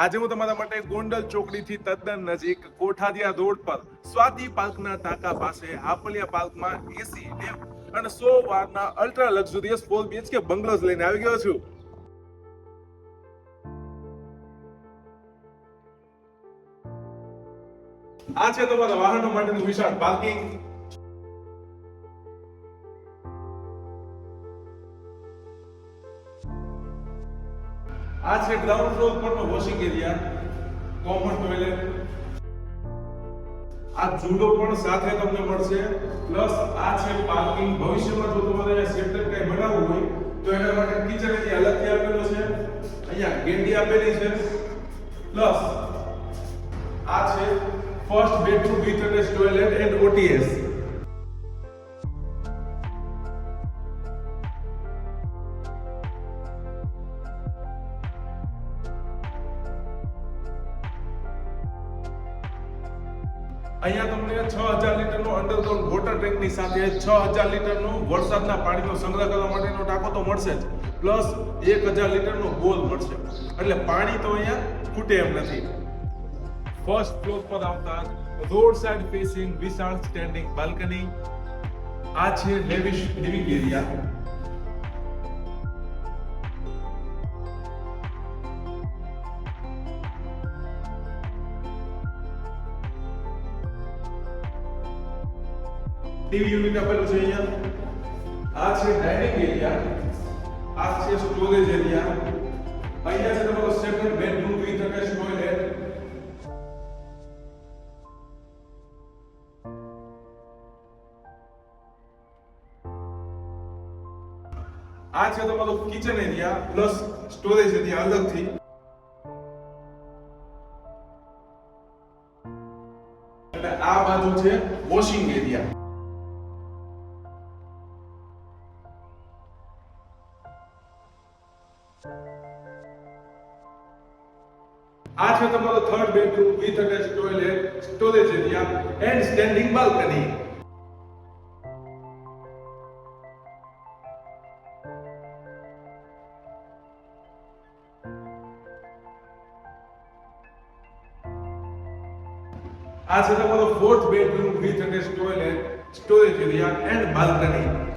આજે હું તમારા માટે ગોંડલ ચોકડીથી તદ્દન નજીક કોઠાદિયા રોડ પર સ્વાતિ પાર્કના ટાંકા પાસે હાપલિયા પાર્કમાં એસી અને 100 વારના અલ્ટ્રા લક્ઝુરિયસ 4 BHK બંગલોઝ લઈને આવી ગયો છું. આ છે તમારા વાહનો માટેનું વિશાળ પાર્કિંગ. આ છે ગ્રાઉન્ડ ફ્લોર પરનો વોશિંગ એરિયા, કોમન ટોયલેટ. આ જુડો પણ સાથે તમને મળશે. પ્લસ આ છે પાર્કિંગ. ભવિષ્યમાં જો તમારે સેપરેટ કઈ બનાવવું હોય તો એના માટે કિચન એરિયા અલગથી આપેલો છે. અહીંયા ગેંડી આપેલી છે. પ્લસ આ છે first bedroom with attach toilet and OTS. અહીંયા તમને 6000 લીટરનો અંડરગ્રાઉન્ડ વોટર ટેન્કની સાથે 6000 લીટરનો વરસાદના પાણીનો સંગ્રહ કરવા માટેનો ટાંકો તો મળશે જ, પ્લસ 1000 લીટરનો બોલ મળશે. એટલે પાણી તો અહીંયા ખૂટે એમ નથી. ફર્સ્ટ ફ્લોર પર આવતા રોડ સાઇડ ફેસિંગ વિશાળ સ્ટેન્ડિંગ બાલ્કની. આ છે lavish living area. TV unit આપેલું છે અહીંયા. આ છે ડાઇનિંગ એરિયા. આ છે સ્ટોરેજ એરિયા. અહીંયા છે તમારો second bedroom with attach toilet. આ છે તમારો kitchen area plus storage area અલગથી. અને આ બાજુ છે વોશિંગ એરિયા. આ છે તમારો third bedroom with attach toilet, storage area and standing balcony. આ છે તમારો fourth bedroom with attach toilet, storage area and balcony.